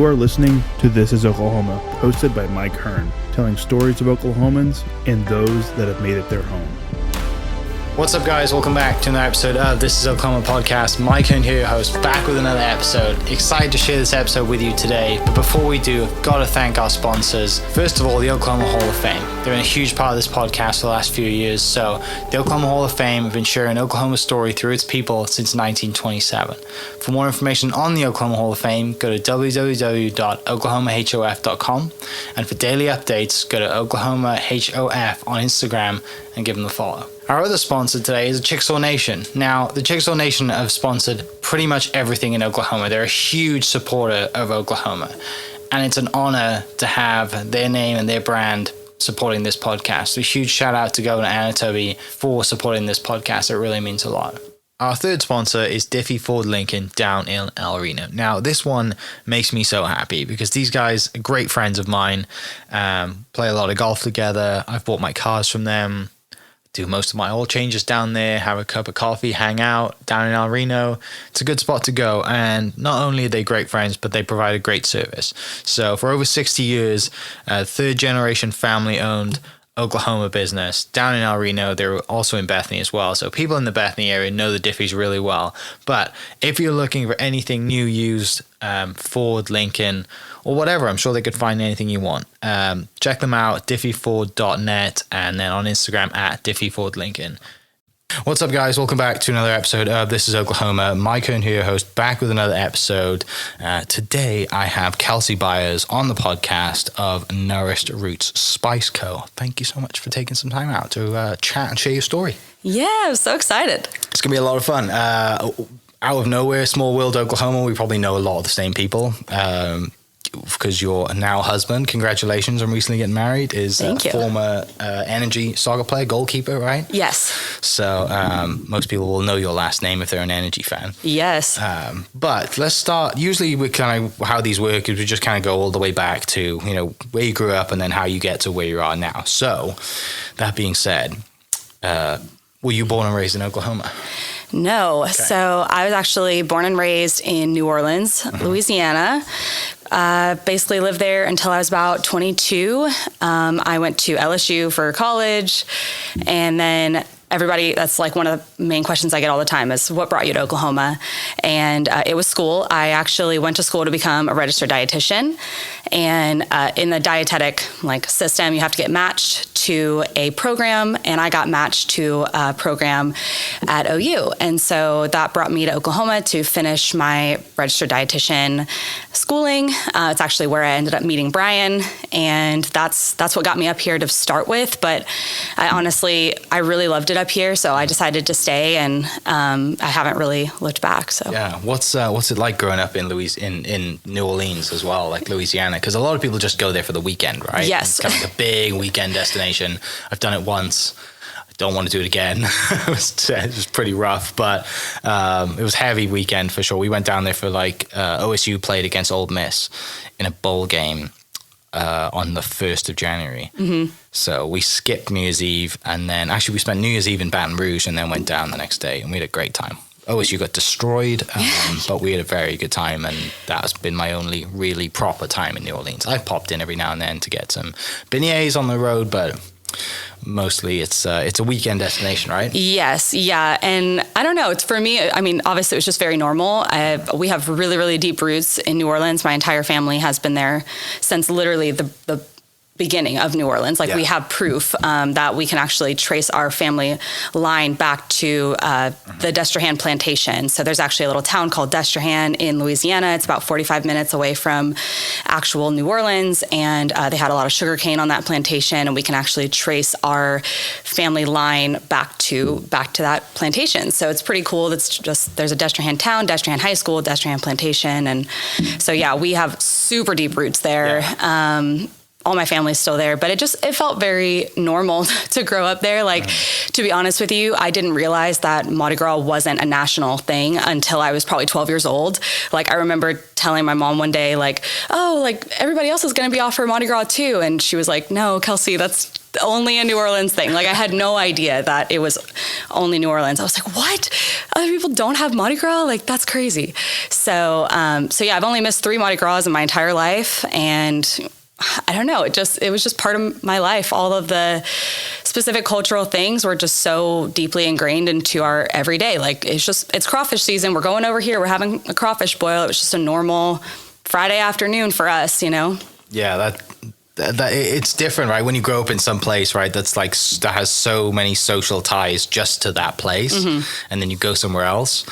You are listening to This is Oklahoma, hosted by Mike Hearn, telling stories of Oklahomans and those that have made it their home. What's up, guys? Welcome back to another episode of This is Oklahoma podcast. Mike Hearn here, your host, back with another episode. Excited to share this episode with you today. But before we do, I've got to thank our sponsors. First of all, the Oklahoma Hall of Fame. They've been a huge part of this podcast for the last few years. So the Oklahoma Hall of Fame have been sharing Oklahoma's story through its people since 1927. For more information on the Oklahoma Hall of Fame, go to www.oklahomahof.com. And for daily updates, go to oklahomahof on Instagram and give them a follow. Our other sponsor today is Chickasaw Nation. Now, the Chickasaw Nation have sponsored pretty much everything in Oklahoma. They're a huge supporter of Oklahoma, and it's an honor to have their name and their brand supporting this podcast. So a huge shout out to Governor Anatoby for supporting this podcast. It really means a lot. Our third sponsor is Diffie Ford Lincoln down in El Reno. Now, this one makes me so happy because these guys are great friends of mine, play a lot of golf together. I've bought my cars from them, do most of my oil changes down there, have a cup of coffee, hang out down in El Reno. It's a good spot to go. And not only are they great friends, but they provide a great service. So for over 60 years, third generation family owned Oklahoma business down in El Reno. They're also in Bethany as well. So people in the Bethany area know the Diffies really well. But if you're looking for anything new, used, Ford, Lincoln, or whatever, I'm sure they could find anything you want. Check them out, diffieford.net, and then on Instagram at diffiefordlincoln. What's up, guys? Welcome back to another episode of This is Oklahoma. Mike Hearn here, host, back with another episode. Today, I have Kelsey Byers on the podcast of Nourished Roots Spice Co. Thank you so much for taking some time out to chat and share your story. Yeah, I'm so excited. It's going to be a lot of fun. Out of nowhere, small world Oklahoma, we probably know a lot of the same people. Because your now husband, congratulations on recently getting married, is a former Energy soccer player, goalkeeper, right? Yes. So most people will know your last name if they're an Energy fan. Yes. But let's start. Usually we kind of, how these work is we just kind of go all the way back to, you know, where you grew up and then how you get to where you are now. So that being said, were you born and raised in Oklahoma? No. Okay. So I was actually born and raised in New Orleans, Louisiana. Basically lived there until I was about 22. I went to LSU for college, and then everybody, that's like one of the main questions I get all the time is, what brought you to Oklahoma? And it was school. I actually went to school to become a registered dietitian. And in the dietetic system, you have to get matched to a program, and I got matched to a program at OU. And so that brought me to Oklahoma to finish my registered dietitian schooling. It's actually where I ended up meeting Brian, and that's what got me up here to start with. But I really loved it up here, so I decided to stay, and I haven't really looked back. So yeah, what's it like growing up in in New Orleans as well, like Louisiana? Because a lot of people just go there for the weekend, right? Yes, it's kind of like a big weekend destination. I've done it once. I don't want to do it again. It was pretty rough, but it was a heavy weekend for sure. We went down there for OSU played against Ole Miss in a bowl game on the 1st of January. Mm-hmm. So we skipped New Year's Eve, and then actually we spent New Year's Eve in Baton Rouge and then went down the next day, and we had a great time. OSU got destroyed, but we had a very good time, and that's been my only really proper time in New Orleans. I've popped in every now and then to get some beignets on the road, but mostly it's a weekend destination, right? Yes, yeah, and I don't know. It's for me. I mean, obviously, it was just very normal. We have really, really deep roots in New Orleans. My entire family has been there since literally the beginning of New Orleans. We have proof that we can actually trace our family line back to the Destrehan plantation. So there's actually a little town called Destrehan in Louisiana. It's about 45 minutes away from actual New Orleans, and they had a lot of sugarcane on that plantation, and we can actually trace our family line back to that plantation. So it's pretty cool. That's just, there's a Destrehan town, Destrehan High School, Destrehan plantation, and so yeah, we have super deep roots there. Yeah. All my family's still there, but it felt very normal to grow up there. To be honest with you, I didn't realize that Mardi Gras wasn't a national thing until I was probably 12 years old. I remember telling my mom one day, everybody else is going to be off for Mardi Gras too. And she was like, no, Kelsey, that's only a New Orleans thing. Like I had no idea that it was only New Orleans. I was like, what? Other people don't have Mardi Gras? Like that's crazy. So yeah, I've only missed 3 Mardi Gras in my entire life. And I don't know. It was just part of my life. All of the specific cultural things were just so deeply ingrained into our everyday. Like it's crawfish season. We're going over here. We're having a crawfish boil. It was just a normal Friday afternoon for us, Yeah, that it's different, right? When you grow up in some place, right, that has so many social ties just to that place, and then you go somewhere else.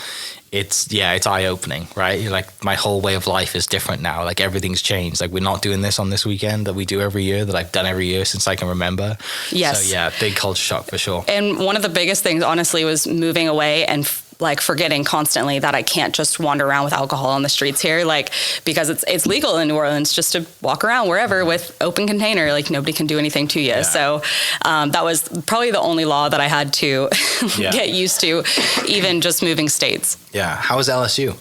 It's eye-opening, right? You're like, my whole way of life is different now. Like everything's changed. Like we're not doing this on this weekend that we do every year, that I've done every year since I can remember. Yes. So yeah, big culture shock for sure. And one of the biggest things, honestly, was moving away and like forgetting constantly that I can't just wander around with alcohol on the streets here, like because it's legal in New Orleans just to walk around wherever with open container, like nobody can do anything to you. Yeah. So that was probably the only law that I had to get used to, even just moving states. Yeah. How was LSU?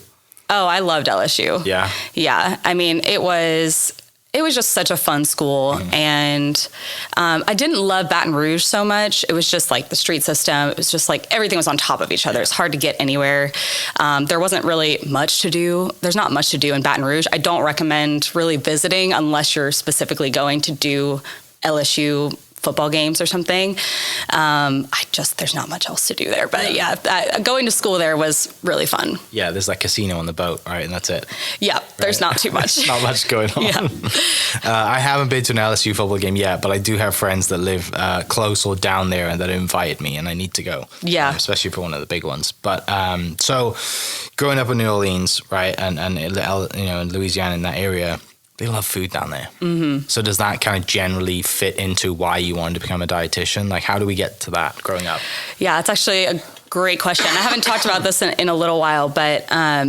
Oh, I loved LSU. Yeah. Yeah. I mean, it was just such a fun school. And I didn't love Baton Rouge so much. It was just like the street system. It was just like everything was on top of each other. It's hard to get anywhere. There wasn't really much to do. There's not much to do in Baton Rouge. I don't recommend really visiting unless you're specifically going to do LSU football games or something. There's not much else to do there, but going to school there was really fun. Yeah. There's like casino on the boat, right? And that's it. Yeah. Right? There's not too much. Not much going on. Yeah. I haven't been to an LSU football game yet, but I do have friends that live close or down there and that invited me, and I need to go. Yeah. Especially for one of the big ones. But so growing up in New Orleans, right, and in Louisiana, in that area, they love food down there. Mm-hmm. So does that kind of generally fit into why you wanted to become a dietitian? Like, how do we get to that growing up? Yeah, it's actually a great question. I haven't talked about this in a little while, but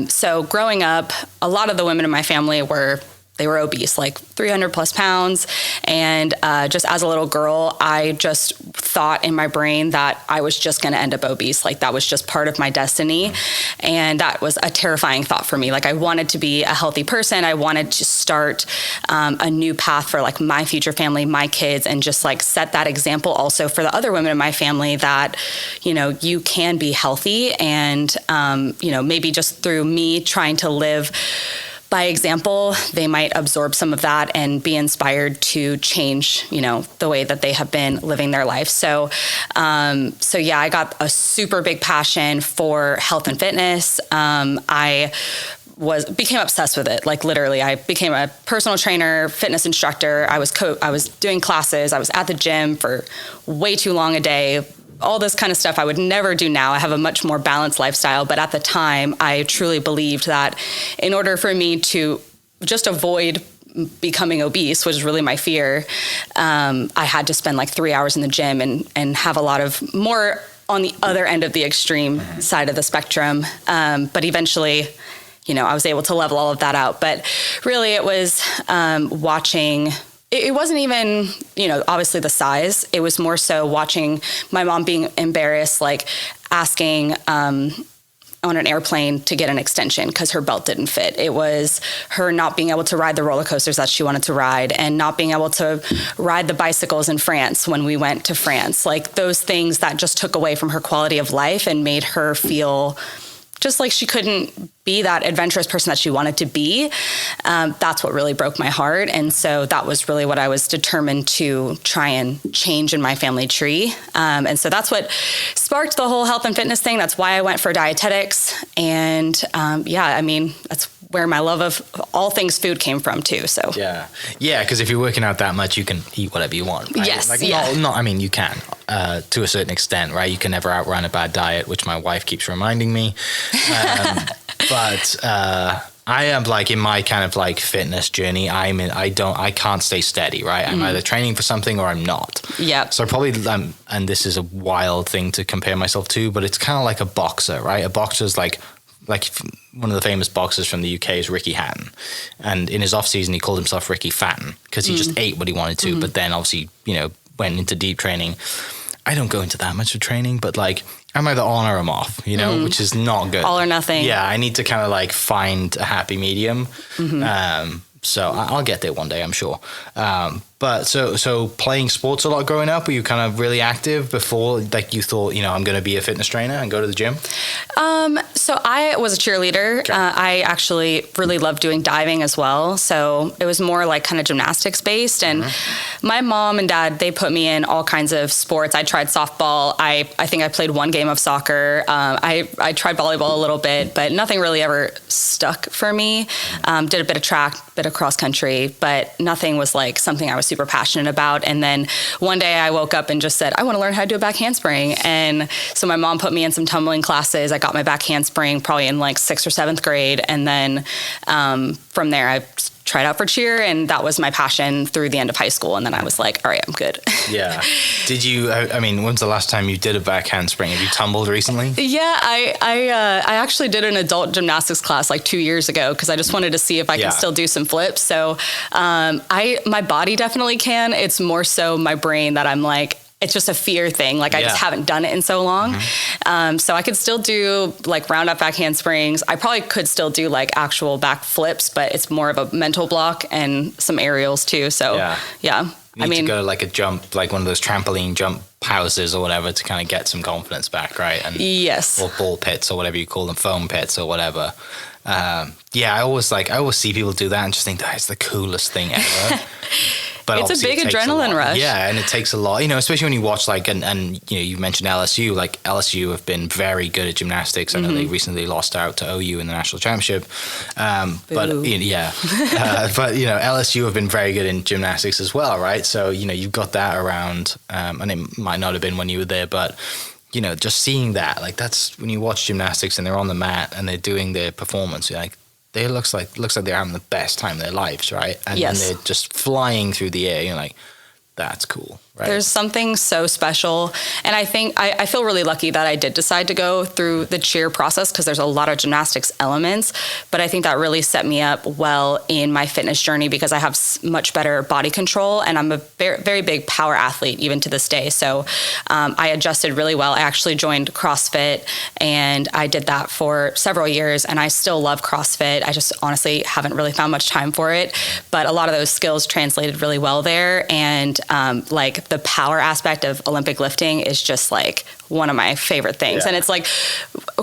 so growing up, a lot of the women in my family were obese, like 300 plus pounds. And just as a little girl, I just thought in my brain that I was just going to end up obese. Like that was just part of my destiny. And that was a terrifying thought for me. Like I wanted to be a healthy person. I wanted to start a new path for like my future family, my kids, and just like set that example also for the other women in my family that, you can be healthy. And, maybe just through me trying to live by example, they might absorb some of that and be inspired to change, the way that they have been living their life. So I got a super big passion for health and fitness. I became obsessed with it. Like literally, I became a personal trainer, fitness instructor. I was doing classes. I was at the gym for way too long a day. All this kind of stuff I would never do now. I have a much more balanced lifestyle. But at the time, I truly believed that in order for me to just avoid becoming obese, which is really my fear, I had to spend like 3 hours in the gym and have a lot of more on the other end of the extreme side of the spectrum. But eventually, I was able to level all of that out. But really it was watching. It wasn't even, obviously the size. It was more so watching my mom being embarrassed, like asking on an airplane to get an extension because her belt didn't fit. It was her not being able to ride the roller coasters that she wanted to ride and not being able to ride the bicycles in France when we went to France. Like those things that just took away from her quality of life and made her feel just like she couldn't be that adventurous person that she wanted to be. That's what really broke my heart. And so that was really what I was determined to try and change in my family tree. And so that's what sparked the whole health and fitness thing. That's why I went for dietetics. And that's where my love of all things food came from too. So yeah, because if you're working out that much, you can eat whatever you want. Right? Yes, you can to a certain extent, right? You can never outrun a bad diet, which my wife keeps reminding me. But I am like in my kind of like fitness journey. I can't stay steady, right? I'm either training for something or I'm not. Yeah. So probably, and this is a wild thing to compare myself to, but it's kind of like a boxer, right? A boxer's like one of the famous boxers from the UK is Ricky Hatton. And in his off season, he called himself Ricky Fatten because he just ate what he wanted to, but then obviously, went into deep training. I don't go into that much of training, but like I'm either on or I'm off, which is not good. All or nothing. Yeah, I need to kind of like find a happy medium. So I'll get there one day, I'm sure. But so playing sports a lot growing up, were you kind of really active before, like you thought, I'm going to be a fitness trainer and go to the gym? So I was a cheerleader. Okay. I actually really loved doing diving as well. So it was more like kind of gymnastics based. And my mom and dad, they put me in all kinds of sports. I tried softball. I think I played one game of soccer. I tried volleyball a little bit, but nothing really ever stuck for me. Did a bit of track, bit of cross country, but nothing was like something I was super passionate about. And then one day I woke up and just said, I want to learn how to do a back handspring. And so my mom put me in some tumbling classes. I got my back handspring probably in like 6th or 7th grade. And then from there, I tried out for cheer, and that was my passion through the end of high school. And then I was like, all right, I'm good. Yeah. Did you, when's the last time you did a back handspring? Have you tumbled recently? Yeah, I actually did an adult gymnastics class like 2 years ago because I just wanted to see if I could still do some flips. So my body definitely can. It's more so my brain that I'm like, it's just a fear thing. Like I just haven't done it in so long. So I could still do like round up back handsprings. I probably could still do like actual back flips, but it's more of a mental block and some aerials too. So yeah. You need to go to like a jump, like one of those trampoline jump houses or whatever to kind of get some confidence back, right? And yes. Or ball pits or whatever you call them, foam pits or whatever. I always see people do that and just think that is the coolest thing ever. But it's a big adrenaline rush. Yeah, and it takes a lot, especially when you watch and you mentioned LSU. Like LSU have been very good at gymnastics. I know they recently lost out to OU in the national championship. But LSU have been very good in gymnastics as well, right? So you've got that around, and it might not have been when you were there, but just seeing that, like that's when you watch gymnastics and they're on the mat and they're doing their performance, you're like, they looks like they're having the best time of their lives, right? And then they're just flying through the air. You're like, that's cool, right? There's something so special. And I think I feel really lucky that I did decide to go through the cheer process because there's a lot of gymnastics elements. But I think that really set me up well in my fitness journey because I have much better body control and I'm a very, very big power athlete even to this day. So I adjusted really well. I actually joined CrossFit and I did that for several years and I still love CrossFit. I just honestly haven't really found much time for it. But a lot of those skills translated really well there. And like the power aspect of Olympic lifting is just like one of my favorite things. And it's like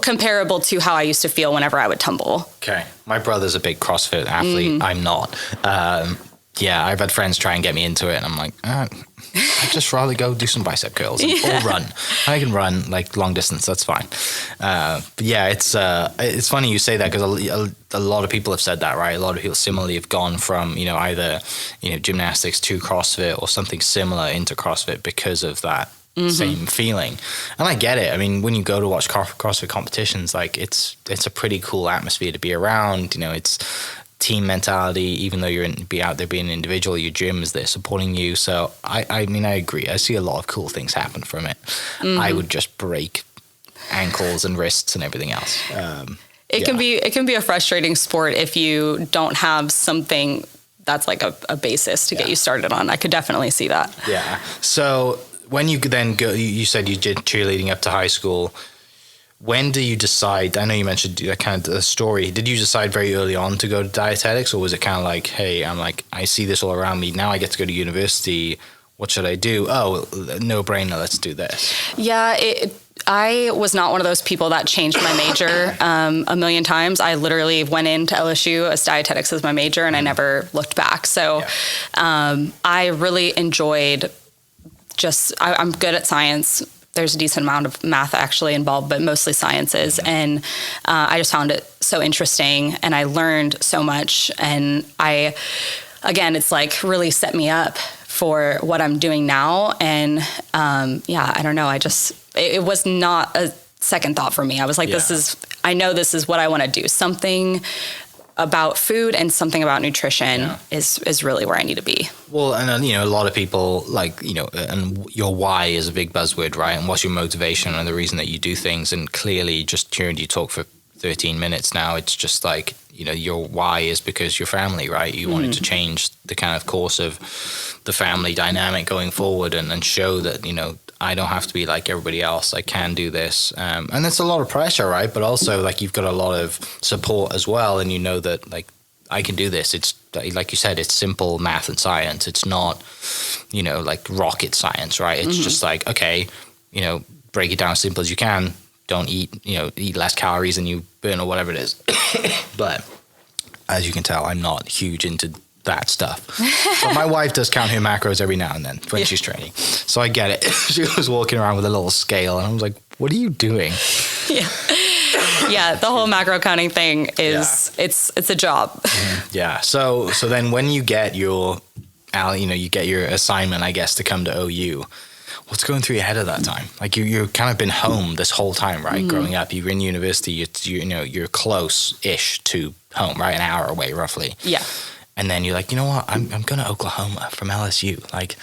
comparable to how I used to feel whenever I would tumble. Okay. My brother's a big CrossFit athlete. I'm not. I've had friends try and get me into it and I'm like, I'd just rather go do some bicep curls or run. I can run like long distance. That's fine. It's funny you say that because a lot of people have said that, right? A lot of people similarly have gone from, either, gymnastics to CrossFit or something similar into CrossFit because of that same feeling. And I get it. I mean, when you go to watch CrossFit competitions, like it's a pretty cool atmosphere to be around. It's team mentality, even though be out there being an individual, your gym is there supporting you. So I agree. I see a lot of cool things happen from it. I would just break ankles and wrists and everything else. It can be a frustrating sport if you don't have something that's like a basis to get you started on. I could definitely see that. Yeah. So when you then go, you said you did cheerleading up to high school. When do you decide? I know you mentioned that kind of the story. Did you decide very early on to go to dietetics, or was it kind of like, hey, I see this all around me. Now I get to go to university. What should I do? Oh, no brainer. Let's do this. Yeah, I was not one of those people that changed my major a million times. I literally went into LSU as dietetics as my major, and I never looked back. So I really enjoyed I'm good at science. There's a decent amount of math actually involved, but mostly sciences. And I just found it so interesting and I learned so much. And it's like really set me up for what I'm doing now. And I don't know. It was not a second thought for me. I was like, I know this is what I want to do. Something about food and something about nutrition is really where I need to be. Well, and a lot of people and your why is a big buzzword, right? And what's your motivation and the reason that you do things? And clearly, just hearing you talk for 13 minutes now, it's just like, your why is because your family, right? You wanted to change the kind of course of the family dynamic going forward and show that, I don't have to be like everybody else. I can do this. And it's a lot of pressure, right? But also like you've got a lot of support as well. And that like I can do this. It's like you said, it's simple math and science. It's not, like rocket science, right? It's just like, okay, break it down as simple as you can. Don't eat less calories than you burn or whatever it is. But as you can tell, I'm not huge into that stuff. But my wife does count her macros every now and then when she's training. So I get it. She was walking around with a little scale and I was like, what are you doing? Yeah. Yeah, the whole macro counting thing is it's a job. Yeah. So then when you get your assignment, I guess, to come to OU, what's going through your head at that time? Like you're kind of been home this whole time, right? Growing up, you're in university, you're close-ish to home, right? An hour away, roughly. Yeah. And then you're like, you know what? I'm going to Oklahoma from LSU. Like,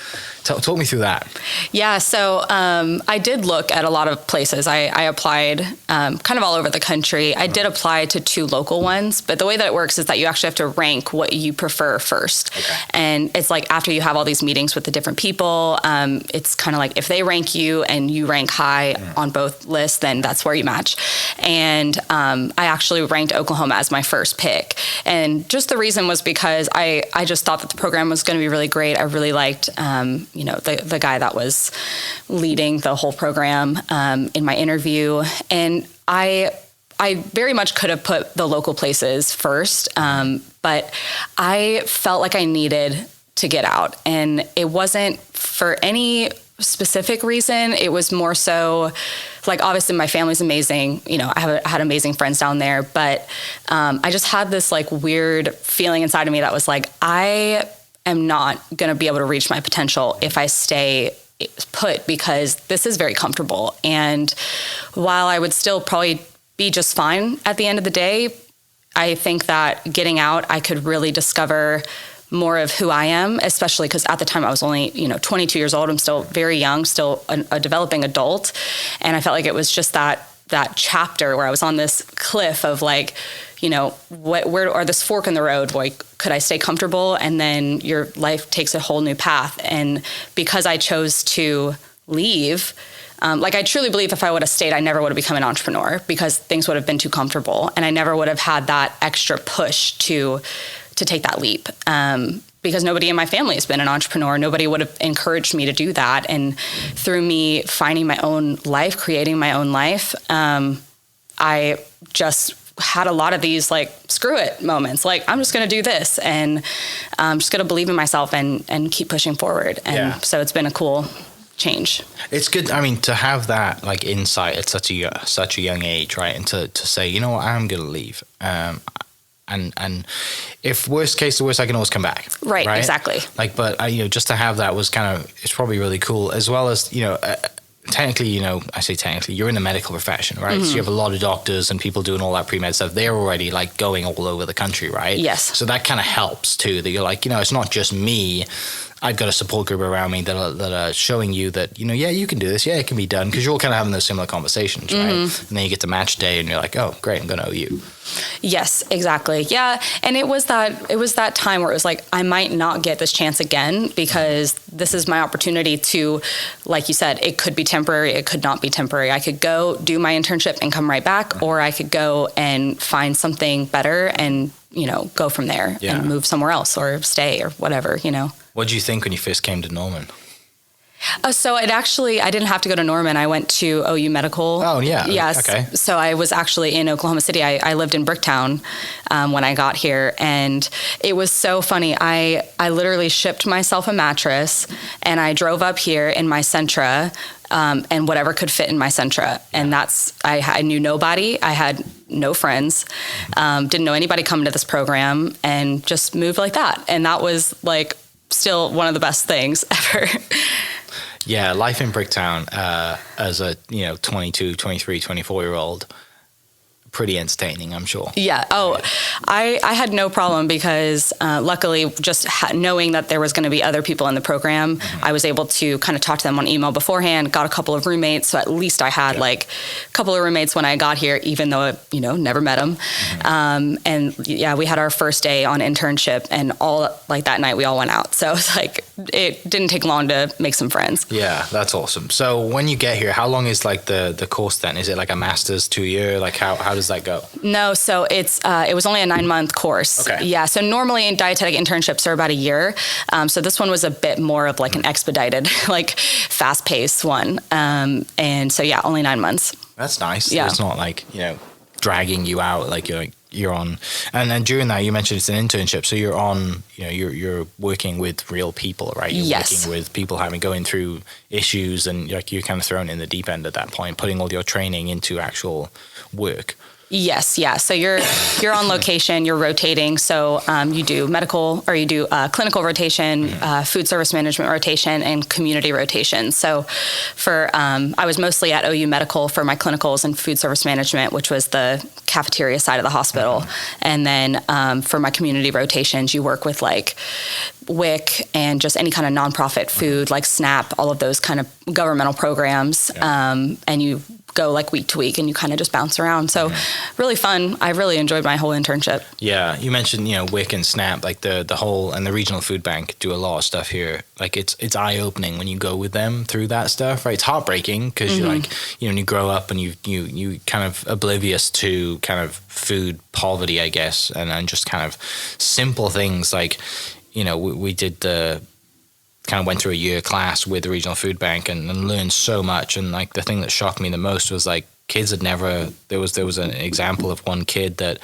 talk me through that. Yeah. So I did look at a lot of places. I applied kind of all over the country. I did apply to 2 local ones, but the way that it works is that you actually have to rank what you prefer first. Okay. And it's like after you have all these meetings with the different people, it's kind of like if they rank you and you rank high on both lists, then that's where you match. And I actually ranked Oklahoma as my first pick. And just the reason was because I just thought that the program was going to be really great. I really liked, the guy that was leading the whole program in my interview. And I very much could have put the local places first, but I felt like I needed to get out. And it wasn't for any specific reason. It was more so like, obviously my family's amazing. I had amazing friends down there, but I just had this like weird feeling inside of me that was like, I am not going to be able to reach my potential if I stay put, because this is very comfortable. And while I would still probably be just fine at the end of the day, I think that getting out, I could really discover more of who I am, especially because at the time I was only, 22 years old. I'm still very young, still a developing adult. And I felt like it was just that chapter where I was on this cliff of like, where or this fork in the road, like, could I stay comfortable? And then your life takes a whole new path. And because I chose to leave, I truly believe if I would have stayed, I never would have become an entrepreneur because things would have been too comfortable. And I never would have had that extra push to take that leap. Because nobody in my family has been an entrepreneur. Nobody would have encouraged me to do that. And through me finding my own life, creating my own life, I just had a lot of these like, screw it moments. Like, I'm just going to do this and I'm just going to believe in myself and keep pushing forward. And so it's been a cool change. It's good. I mean, to have that like insight at such a young age, right? And to say, you know what, I'm going to leave. And if worst case to worst, I can always come back. Right? Exactly. Like, but just to have that was it's probably really cool, as well as, technically, I say technically, you're in the medical profession, right? So you have a lot of doctors and people doing all that pre-med stuff. They're already like going all over the country, right? Yes. So that kind of helps too, that you're like, it's not just me. I've got a support group around me that are showing you that, you can do this. Yeah, it can be done. Because you're all kind of having those similar conversations, right? And then you get to match day and you're like, oh, great, I'm going to OU. Yes, exactly. Yeah. And it was that time where it was like, I might not get this chance again because this is my opportunity to, like you said, it could be temporary. It could not be temporary. I could go do my internship and come right back, or I could go and find something better and, go from there and move somewhere else or stay or whatever, What did you think when you first came to Norman? So I didn't have to go to Norman. I went to OU Medical. Oh, yeah. Yes. Okay. So I was actually in Oklahoma City. I lived in Bricktown when I got here. And it was so funny. I literally shipped myself a mattress and I drove up here in my Sentra and whatever could fit in my Sentra. And I knew nobody. I had no friends, didn't know anybody coming to this program, and just moved like that. And that was like still one of the best things ever. Yeah, life in Bricktown as a 22, 23, 24-year-old, pretty entertaining, I'm sure. Yeah. Oh, I had no problem because luckily just knowing that there was going to be other people in the program, I was able to kind of talk to them on email beforehand, got a couple of roommates. So at least I had like a couple of roommates when I got here, even though I, never met them. And yeah, we had our first day on internship and all like that night we all went out. So it's like, it didn't take long to make some friends. Yeah, that's awesome. So when you get here, how long is like the course then? Is it like a master's 2 year? Like how does that go? No, so it was only a 9-month course. Okay. Yeah, so normally in dietetic internships are about a year. So this one was a bit more of like an expedited, like fast paced one. And so yeah, only 9 months. That's nice. Yeah. It's not like, dragging you out like you're on. And then during that, you mentioned it's an internship. So you're on, you're working with real people, right? You're Yes. working with people going through issues, and like you're kind of thrown in the deep end at that point, putting all your training into actual work. Yes, yeah. So you're on location, you're rotating. So you do medical, or you do clinical rotation, food service management rotation, and community rotation. So for I was mostly at OU Medical for my clinicals and food service management, which was the cafeteria side of the hospital. And then for my community rotations, you work with like WIC and just any kind of nonprofit food, like SNAP, all of those kind of governmental programs. And you go like week to week and you kind of just bounce around. So really fun. I really enjoyed my whole internship. Yeah. You mentioned, WIC and SNAP, like the whole, and the regional food bank do a lot of stuff here. Like it's eye opening when you go with them through that stuff, right? It's heartbreaking because you're like, when you grow up and you kind of oblivious to kind of food poverty, I guess. And just kind of simple things like, we did kind of went through a year class with the regional food bank and learned so much. And like the thing that shocked me the most was like kids had never, there was an example of one kid that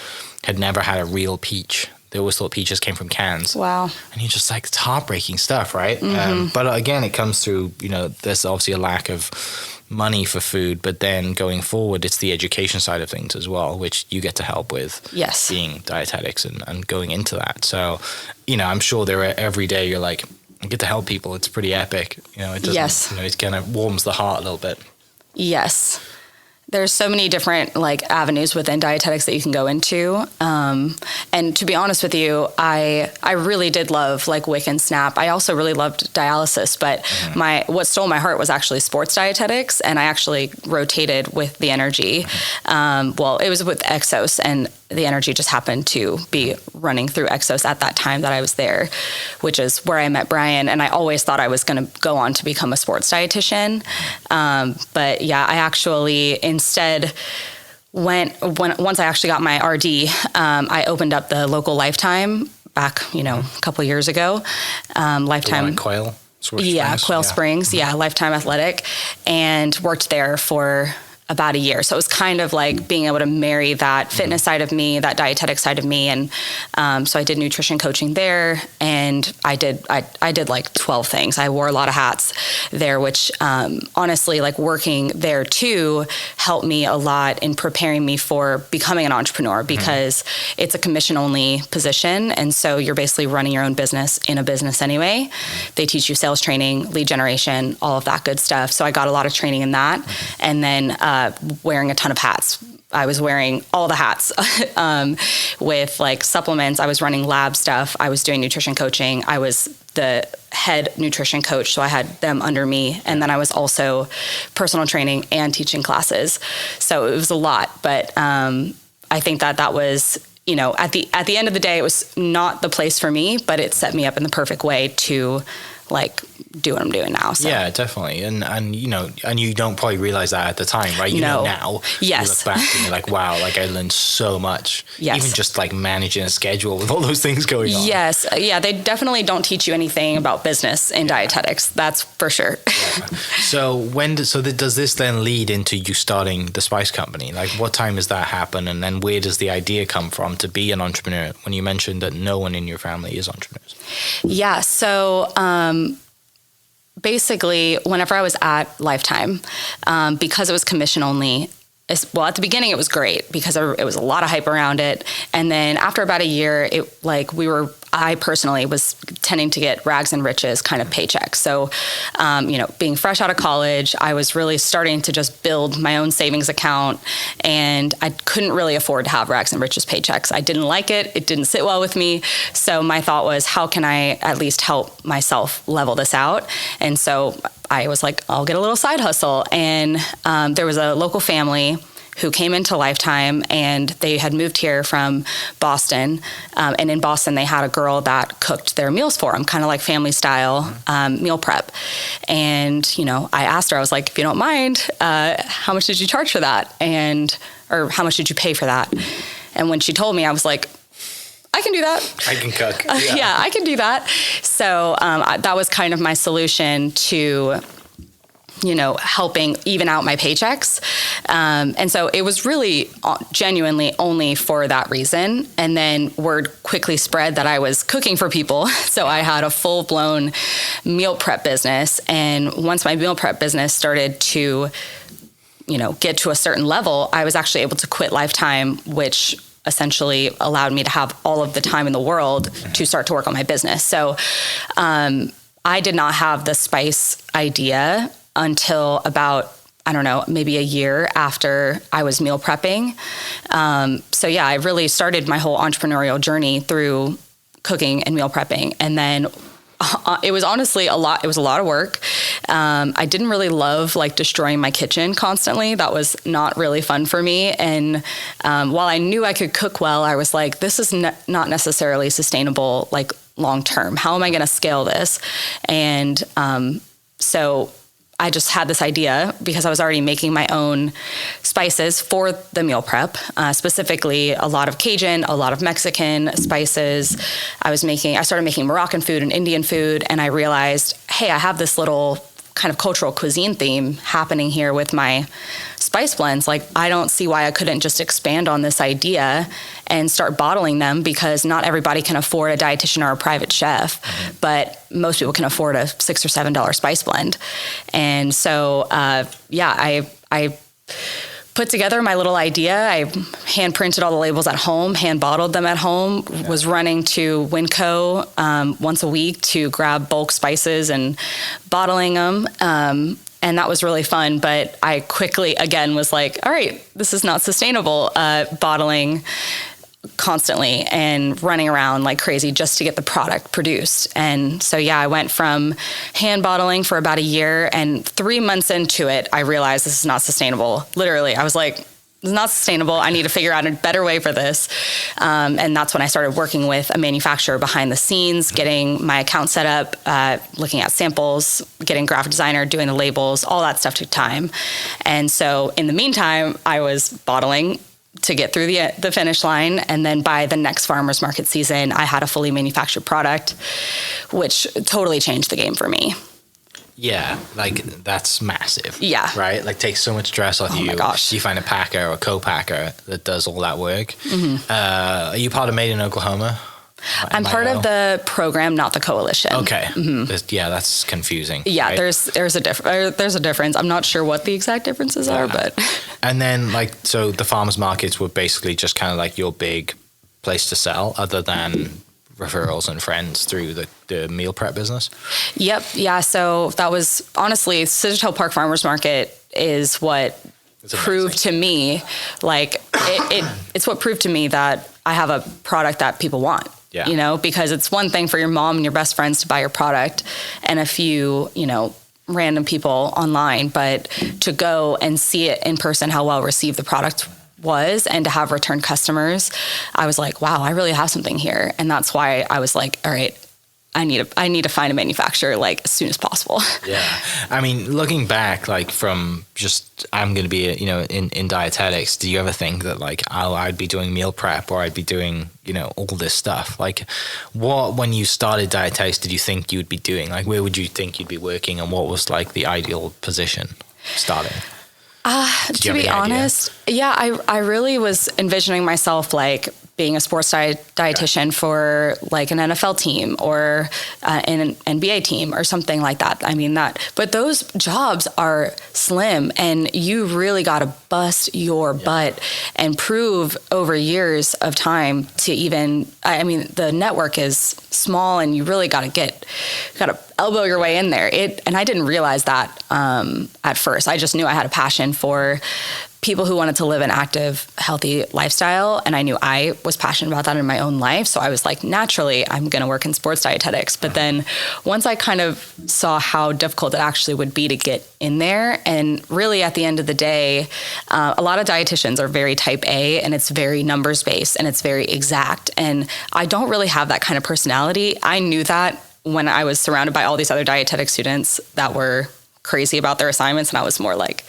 had never had a real peach. They always thought peaches came from cans. Wow. And you're just like, it's heartbreaking stuff, right? But again, it comes through, there's obviously a lack of money for food, but then going forward, it's the education side of things as well, which you get to help with. Yes. Being dietetics and going into that. So, I'm sure every day you're like, I get to help people. It's pretty epic. It doesn't, Yes. It kind of warms the heart a little bit. Yes. There's so many different like avenues within dietetics that you can go into. And to be honest with you, I really did love like WIC and SNAP. I also really loved dialysis, but what stole my heart was actually sports dietetics. And I actually rotated with the energy. Well, it was with Exos, and the energy just happened to be running through Exos at that time that I was there, which is where I met Brian. And I always thought I was going to go on to become a sports dietitian. But yeah, I actually instead once I actually got my RD, I opened up the local Lifetime back, a couple of years ago. Lifetime. Quail? Quail Springs. Yeah, Lifetime Athletic, and worked there for about a year. So it was kind of like being able to marry that fitness side of me, that dietetic side of me. And so I did nutrition coaching there, and I did like 12 things. I wore a lot of hats there, which honestly, like working there too, helped me a lot in preparing me for becoming an entrepreneur, because it's a commission only position. And so you're basically running your own business in a business anyway. They teach you sales training, lead generation, all of that good stuff. So I got a lot of training in that. And then wearing a ton of hats. I was wearing all the hats with like supplements. I was running lab stuff. I was doing nutrition coaching. I was the head nutrition coach, so I had them under me. And then I was also personal training and teaching classes. So it was a lot. But I think that was, at the end of the day, it was not the place for me, but it set me up in the perfect way to like do what I'm doing now. So. Yeah, definitely. And you don't probably realize that at the time, right? You know now. Yes. You look back and you're like, wow, like I learned so much. Yes. Even just like managing a schedule with all those things going on. Yes. Yeah, they definitely don't teach you anything about business in dietetics. That's for sure. Yeah. So does this then lead into you starting the spice company? Like what time does that happen? And then where does the idea come from to be an entrepreneur, when you mentioned that no one in your family is entrepreneurs? Yeah. So, basically, whenever I was at Lifetime, because it was commission only, at the beginning it was great because it was a lot of hype around it. And then after about a year, I personally was tending to get rags and riches kind of paychecks. So, being fresh out of college, I was really starting to just build my own savings account, and I couldn't really afford to have rags and riches paychecks. I didn't like it. It didn't sit well with me. So my thought was, how can I at least help myself level this out? And so I was like, I'll get a little side hustle. And there was a local family who came into Lifetime, and they had moved here from Boston. And in Boston, they had a girl that cooked their meals for them, kind of like family style meal prep. And, I asked her, I was like, if you don't mind, how much did you charge for that? Or how much did you pay for that? And when she told me, I was like, I can do that. I can cook. Yeah, I can do that. So that was kind of my solution to, helping even out my paychecks. And so it was really genuinely only for that reason. And then word quickly spread that I was cooking for people. So I had a full-blown meal prep business. And once my meal prep business started to, get to a certain level, I was actually able to quit Lifetime, which essentially allowed me to have all of the time in the world to start to work on my business. So I did not have the spice idea until about, I don't know, maybe a year after I was meal prepping. So yeah, I really started my whole entrepreneurial journey through cooking and meal prepping. And then it was honestly a lot. It was a lot of work. I didn't really love destroying my kitchen constantly. That was not really fun for me. And while I knew I could cook well, I was like, this is not necessarily sustainable, long term. How am I going to scale this? And so I just had this idea because I was already making my own spices for the meal prep, specifically a lot of Cajun, a lot of Mexican spices. I started making Moroccan food and Indian food, and I realized, hey, I have this little kind of cultural cuisine theme happening here with my spice blends. I don't see why I couldn't just expand on this idea and start bottling them, because not everybody can afford a dietitian or a private chef, but most people can afford a $6 or $7 spice blend. And so, I put together my little idea. I hand printed all the labels at home, hand bottled them at home, was running to Winco once a week to grab bulk spices and bottling them. And that was really fun. But I quickly, again, was like, all right, this is not sustainable, bottling constantly and running around like crazy just to get the product produced. And so, I went from hand bottling for about a year, and 3 months into it, I realized this is not sustainable. Literally, I was like, this is not sustainable. I need to figure out a better way for this. And that's when I started working with a manufacturer behind the scenes, getting my account set up, looking at samples, getting graphic designer, doing the labels, all that stuff took time. And so in the meantime, I was bottling to get through the finish line. And then by the next farmer's market season, I had a fully manufactured product, which totally changed the game for me. Yeah, that's massive. Yeah. Right? Takes so much stress off you. Oh my gosh. You find a packer or a co-packer that does all that work. Mm-hmm. Are you part of Made in Oklahoma? I'm part of the program, not the coalition. Okay. Mm-hmm. Yeah, that's confusing. Yeah, right? there's a difference. I'm not sure what the exact differences are, but. And then so the farmers markets were basically just kind of your big place to sell, other than referrals and friends through the meal prep business? Yep. Yeah. So that was honestly, Scissors Hill Park Farmers Market is what proved to me, it's what proved to me that I have a product that people want. Yeah. Because it's one thing for your mom and your best friends to buy your product and a few, random people online, but to go and see it in person, how well received the product was, and to have return customers, I was like, wow, I really have something here. And that's why I was like, all right, I need to find a manufacturer as soon as possible. Yeah. I mean, looking back, from just, I'm going to be, in dietetics, do you ever think that I'd be doing meal prep, or I'd be doing, all this stuff? What, when you started dietetics, did you think you'd be doing? Where would you think you'd be working, and what was the ideal position starting? To be honest, I really was envisioning myself being a sports dietitian for an NFL team or an NBA team or something like that. I mean but those jobs are slim, and you really got to bust your butt and prove over years of time to even, the network is small, and you really got to elbow your way in there. And I didn't realize that at first. I just knew I had a passion for people who wanted to live an active, healthy lifestyle. And I knew I was passionate about that in my own life. So I was like, naturally, I'm going to work in sports dietetics. But then once I kind of saw how difficult it actually would be to get in there, and really at the end of the day, a lot of dietitians are very type A, and it's very numbers based and it's very exact. And I don't really have that kind of personality. I knew that when I was surrounded by all these other dietetic students that were crazy about their assignments, and I was more like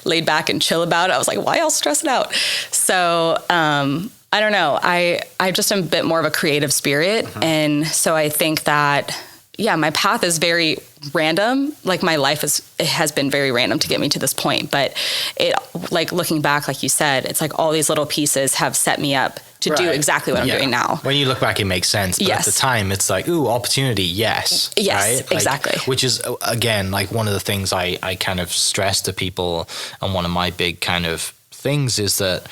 laid back and chill about it. I was like, why y'all stress it out? So I don't know. I just am a bit more of a creative spirit. And so I think that, yeah, my path is very random. Like my life has been very random to get me to this point. But it, like looking back, like you said, it's like all these little pieces have set me up to do exactly what I'm doing now. When you look back, it makes sense. But at the time, it's like, ooh, opportunity, yes. Yes, right? Like, exactly. Which is, again, like one of the things I kind of stress to people, and one of my big kind of things is that,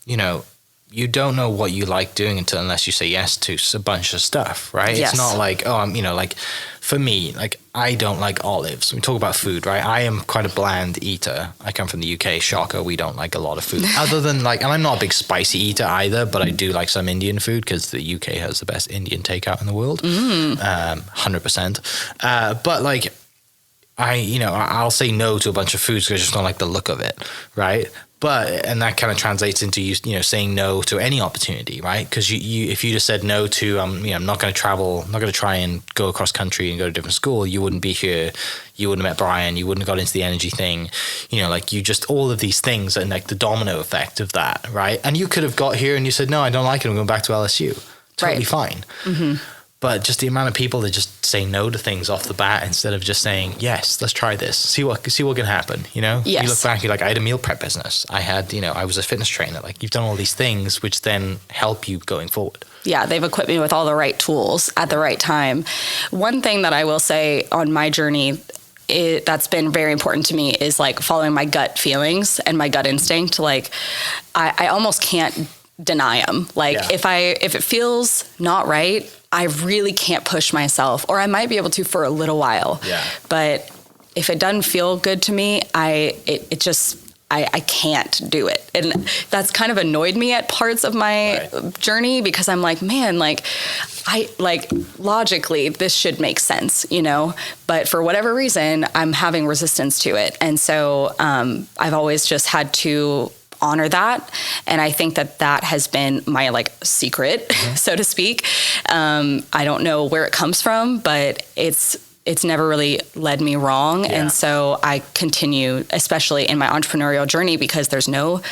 you know, you don't know what you like doing unless you say yes to a bunch of stuff, right? Yes. It's not like, oh, I'm, you know, like for me, like I don't like olives. We talk about food, right? I am quite a bland eater. I come from the UK, shocker. We don't like a lot of food other than like, and I'm not a big spicy eater either, but I do like some Indian food because the UK has the best Indian takeout in the world. 100%. But like, I'll say no to a bunch of foods because I just don't like the look of it, right? But, and that kind of translates into you know, saying no to any opportunity, right? Because you if you just said no to, I'm not going to travel, I'm not going to try and go across country and go to a different school, you wouldn't be here, you wouldn't have met Brian, you wouldn't have got into the energy thing, you know, like you just, all of these things and like the domino effect of that, right? And you could have got here and you said, no, I don't like it, I'm going back to LSU. Totally fine. But just the amount of people that just say no to things off the bat instead of just saying, yes, let's try this. See what can happen, you know? Yes. You look back, you're like, I had a meal prep business. I had, I was a fitness trainer. Like you've done all these things which then help you going forward. Yeah, they've equipped me with all the right tools at the right time. One thing that I will say on my journey that's been very important to me is like following my gut feelings and my gut instinct. Like I almost can't deny them. Like if it feels not right, I really can't push myself, or I might be able to for a little while. Yeah. But if it doesn't feel good to me, I can't do it. And that's kind of annoyed me at parts of my journey because I'm like, man, like logically this should make sense, you know, but for whatever reason, I'm having resistance to it. And so I've always just had to honor that. And I think that has been my like secret, so to speak. I don't know where it comes from, but it's never really led me wrong. Yeah. And so I continue, especially in my entrepreneurial journey, because there's no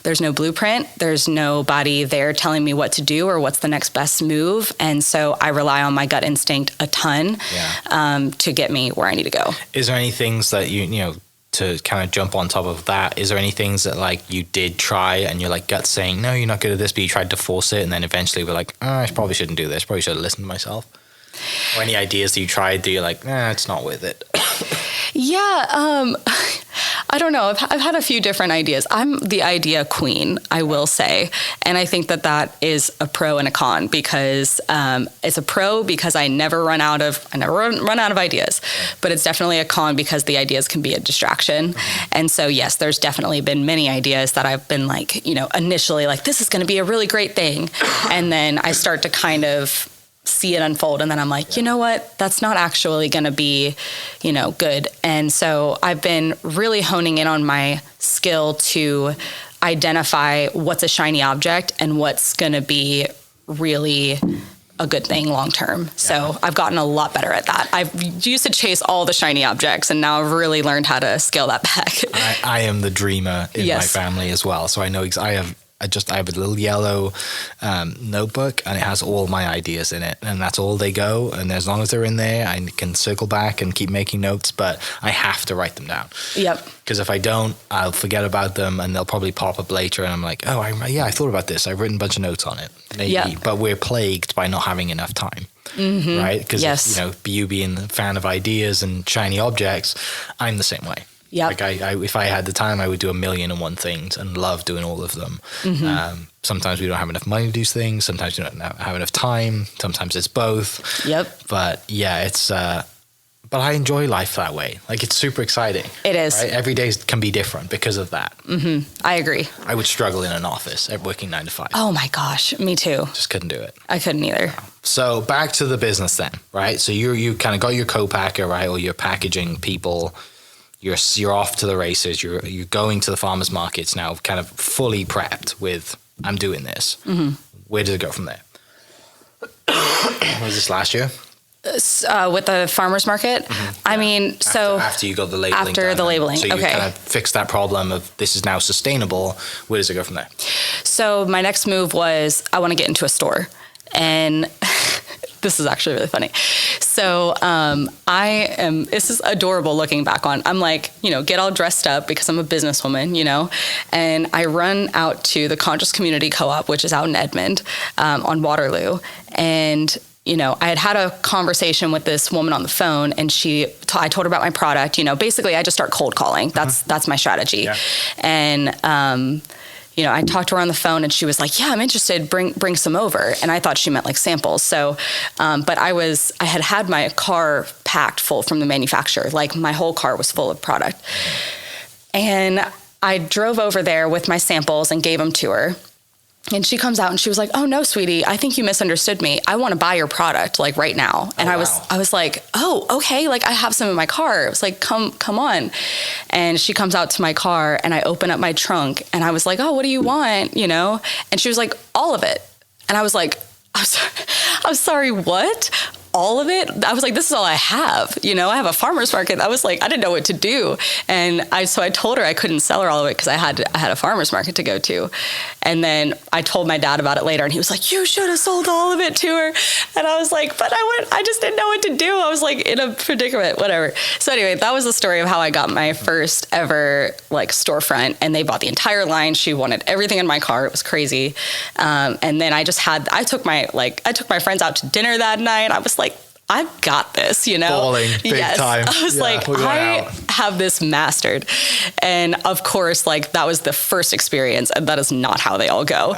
blueprint. There's nobody there telling me what to do or what's the next best move. And so I rely on my gut instinct a ton to get me where I need to go. Is there any things that you know, to kind of jump on top of that, is there any things that like you did try and you're like gut saying, no, you're not good at this, but you tried to force it and then eventually we're like, I probably shouldn't do this, probably should have listened to myself? Or any ideas that you tried that you're like, it's not with it? Yeah, I don't know. I've had a few different ideas. I'm the idea queen, I will say. And I think that is a pro and a con because it's a pro because I never run out of ideas, but it's definitely a con because the ideas can be a distraction. And so, yes, there's definitely been many ideas that I've been like, you know, initially like, this is going to be a really great thing. And then I start to kind of see it unfold. And then I'm like, you know what, that's not actually going to be, you know, good. And so I've been really honing in on my skill to identify what's a shiny object and what's going to be really a good thing long term. Yeah. So I've gotten a lot better at that. I used to chase all the shiny objects and now I've really learned how to scale that back. I am the dreamer in my family as well. So I know I have a little yellow notebook and it has all my ideas in it and that's all they go. And as long as they're in there, I can circle back and keep making notes, but I have to write them down. Yep. Because if I don't, I'll forget about them and they'll probably pop up later and I'm like, oh, I thought about this. I've written a bunch of notes on it. Maybe, but we're plagued by not having enough time. Right? Because, you being a fan of ideas and shiny objects, I'm the same way. Yeah. Like if I had the time, I would do 1,000,001 things and love doing all of them. Sometimes we don't have enough money to do things. Sometimes we don't have enough time. Sometimes it's both. Yep. But yeah, it's but I enjoy life that way. Like, it's super exciting. It is. Right? Every day can be different because of that. Mm-hmm. I agree. I would struggle in an office working 9 to 5. Oh my gosh, me too. Just couldn't do it. I couldn't either. So back to the business then, right? So you kind of got your co-packer, right? Or you're packaging people. You're off to the races. You're going to the farmers markets now, kind of fully prepped with, I'm doing this. Mm-hmm. Where did it go from there? Was this last year? With the farmers market? Mm-hmm. I mean, after you got the labeling. After the labeling, so you okay. kind of fixed that problem of this is now sustainable. Where does it go from there? So my next move was I want to get into a store. And this is actually really funny. So this is adorable looking back on. I'm like, get all dressed up because I'm a businesswoman, and I run out to the Conscious Community Co-op, which is out in Edmond on Waterloo. And I had a conversation with this woman on the phone, and I told her about my product. Basically I just start cold calling. That's my strategy. Yeah. And, I talked to her on the phone, and she was like, yeah, I'm interested. Bring some over. And I thought she meant like samples. So, but I had my car packed full from the manufacturer. Like, my whole car was full of product. And I drove over there with my samples and gave them to her. And she comes out and she was like, oh no, sweetie, I think you misunderstood me. I want to buy your product like right now. And I was like, oh, okay. Like, I have some in my car. I was like, come on. And she comes out to my car, and I open up my trunk, and I was like, oh, what do you want? And she was like, all of it. And I was like, I'm sorry, what? All of it? I was like, this is all I have. I have a farmer's market. I was like, I didn't know what to do. And so I told her I couldn't sell her all of it because I had a farmer's market to go to. And then I told my dad about it later, and he was like, you should have sold all of it to her. And I was like, but I just didn't know what to do. I was like in a predicament, whatever. So anyway, that was the story of how I got my first ever storefront, and they bought the entire line. She wanted everything in my car. It was crazy. And then I took my friends out to dinner that night. I was like, I've got this, Balling big time. I was I have this mastered. And of course, that was the first experience, and that is not how they all go.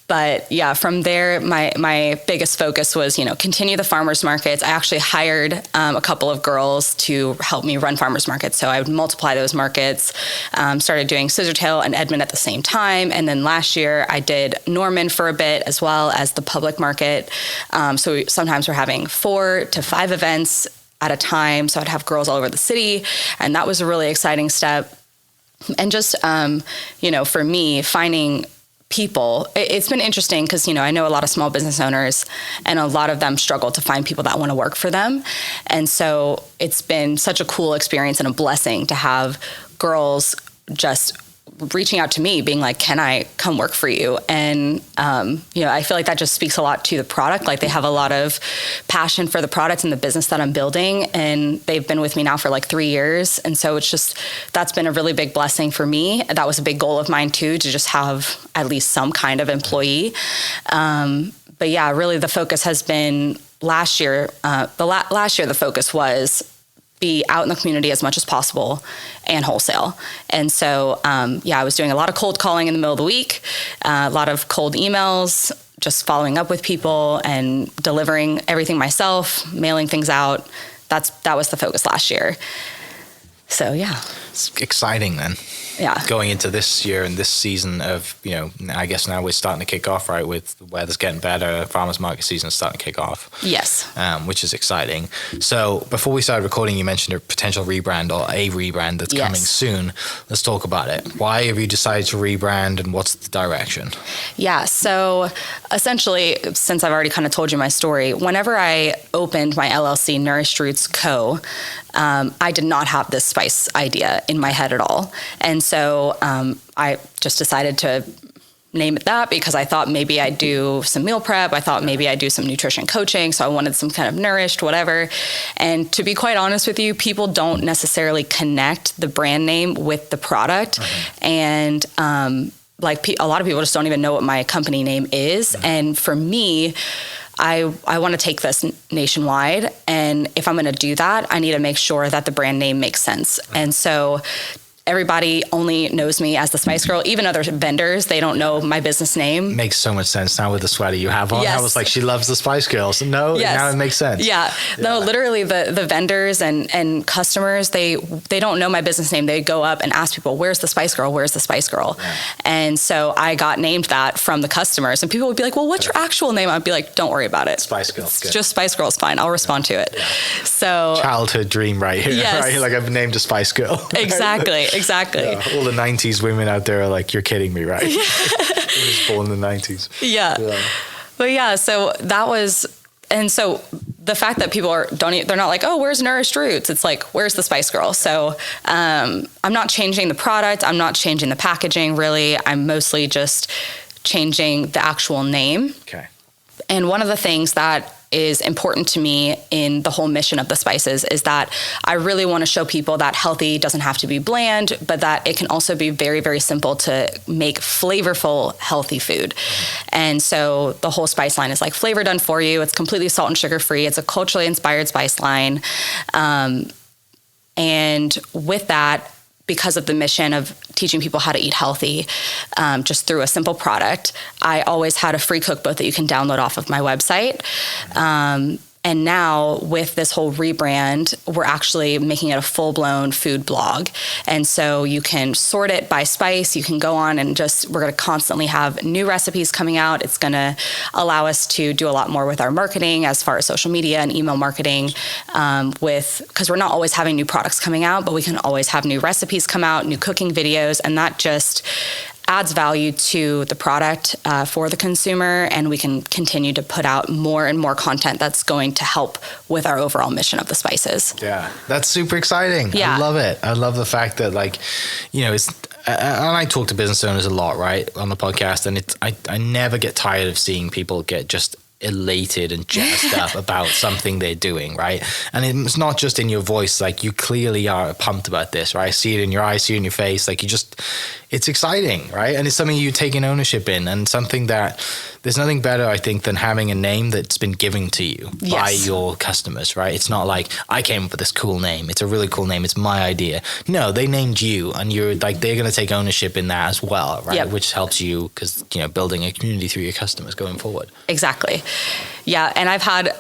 But yeah, from there, my biggest focus was, continue the farmers markets. I actually hired a couple of girls to help me run farmers markets. So I would multiply those markets, started doing Scissortail and Edmond at the same time. And then last year I did Norman for a bit, as well as the public market. So sometimes we're having 4 to 5 events at a time. So I'd have girls all over the city. And that was a really exciting step. And just, for me, finding people, it's been interesting because, I know a lot of small business owners, and a lot of them struggle to find people that want to work for them. And so it's been such a cool experience and a blessing to have girls just reaching out to me being like, can I come work for you? And, I feel like that just speaks a lot to the product. Like, they have a lot of passion for the product and the business that I'm building. And they've been with me now for 3 years. And so that's been a really big blessing for me. That was a big goal of mine too, to just have at least some kind of employee. But yeah, really the focus has been last year. Last year, the focus was be out in the community as much as possible and wholesale. And so, I was doing a lot of cold calling in the middle of the week, a lot of cold emails, just following up with people and delivering everything myself, mailing things out. That was the focus last year. So, yeah. It's exciting then. Yeah. Going into this year and this season of, I guess now we're starting to kick off, right? With the weather's getting better, farmers market season is starting to kick off. Yes. Which is exciting. So before we started recording, you mentioned a potential rebrand or a rebrand that's coming soon. Let's talk about it. Why have you decided to rebrand, and what's the direction? Yeah. So essentially, since I've already kind of told you my story, whenever I opened my LLC, Nourished Roots Co., I did not have this spice idea in my head at all. And so I just decided to name it that because I thought maybe I'd do some meal prep. I thought maybe I'd do some nutrition coaching. So I wanted some kind of nourished, whatever. And to be quite honest with you, people don't necessarily connect the brand name with the product. Mm-hmm. And a lot of people just don't even know what my company name is. Mm-hmm. And for me, I want to take this nationwide. And if I'm going to do that, I need to make sure that the brand name makes sense. Mm-hmm. And so everybody only knows me as the Spice Girl. Even other vendors, they don't know my business name. Makes so much sense now with the sweater you have on. Yes. I was like, she loves the Spice Girls. No, Yes. now it makes sense. Yeah. No, literally the vendors and customers, they don't know my business name. They go up and ask people, where's the Spice Girl? Where's the Spice Girl? Yeah. And so I got named that from the customers, and people would be like, well, what's your actual name? I'd be like, don't worry about it. Spice Girl. It's just Spice Girl's fine. I'll respond to it. Yeah. So childhood dream right here. Yes. Right? Like I've named a Spice Girl. Exactly. Yeah. All the 90s women out there are like, you're kidding me, right? Yeah. I was born in the 90s. Yeah. But yeah, so that was, and so the fact that people they're not like, oh, where's Nourished Roots? It's like, where's the Spice Girl? So I'm not changing the product. I'm not changing the packaging, really. I'm mostly just changing the actual name. Okay. And one of the things that is important to me in the whole mission of the spices is that I really want to show people that healthy doesn't have to be bland, but that it can also be very, very simple to make flavorful, healthy food. And so the whole spice line is like flavor done for you. It's completely salt and sugar free. It's a culturally inspired spice line. And with that, because of the mission of teaching people how to eat healthy, just through a simple product, I always had a free cookbook that you can download off of my website. And now with this whole rebrand, we're actually making it a full-blown food blog. And so you can sort it by spice. You can go on and we're going to constantly have new recipes coming out. It's going to allow us to do a lot more with our marketing as far as social media and email marketing, because we're not always having new products coming out, but we can always have new recipes come out, new cooking videos, and that just adds value to the product for the consumer, and we can continue to put out more and more content that's going to help with our overall mission of the spices. Yeah, that's super exciting. Yeah. I love it. I love the fact that, like, you know, it's, and I talk to business owners a lot, right, on the podcast, and I never get tired of seeing people get just elated and jazzed up about something they're doing, right? And it's not just in your voice, like you clearly are pumped about this, right? I see it in your eyes, see it in your face, like it's exciting, right? And it's something you're taking ownership in, and something that there's nothing better, I think, than having a name that's been given to you by your customers, right? It's not like I came up with this cool name. It's a really cool name. It's my idea. No, they named you, and you're like, they're going to take ownership in that as well, right? Yep. Which helps you because, you know, building a community through your customers going forward. Exactly. Yeah. And I've had,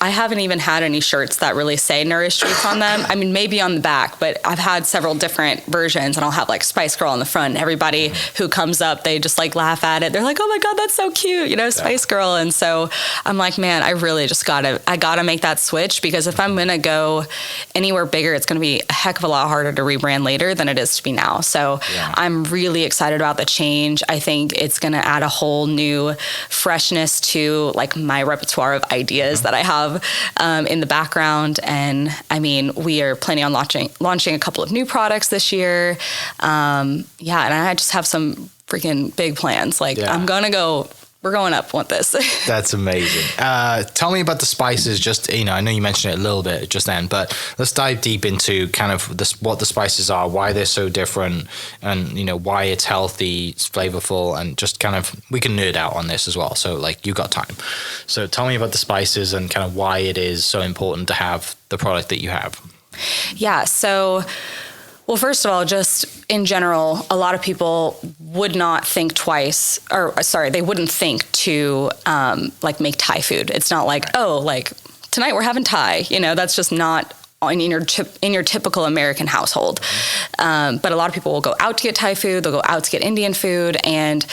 I haven't even had any shirts that really say Nourished Roots on them. I mean, maybe on the back, but I've had several different versions, and I'll have like Spice Girl on the front. And everybody who comes up, they just like laugh at it. They're like, oh my God, that's so cute, you know, Spice Girl. And so I'm like, man, I really just gotta make that switch, because if I'm going to go anywhere bigger, it's going to be a heck of a lot harder to rebrand later than it is to be now. So I'm really excited about the change. I think it's going to add a whole new freshness to like my repertoire of ideas that I have in the background. And I mean, we are planning on launching a couple of new products this year. And I just have some freaking big plans. Like we're going up with this. That's amazing. Tell me about the spices. Just, you know, I know you mentioned it a little bit just then, but let's dive deep into kind of what the spices are, why they're so different, and, you know, why it's healthy, it's flavorful, and just kind of, we can nerd out on this as well. So like, you got time. So tell me about the spices and kind of why it is so important to have the product that you have. Yeah. So, well, first of all, just in general, a lot of people would not think twice, they wouldn't think to like make Thai food. It's not like, oh, like tonight we're having Thai. You know, that's just not in your typical American household. But a lot of people will go out to get Thai food. They'll go out to get Indian food, and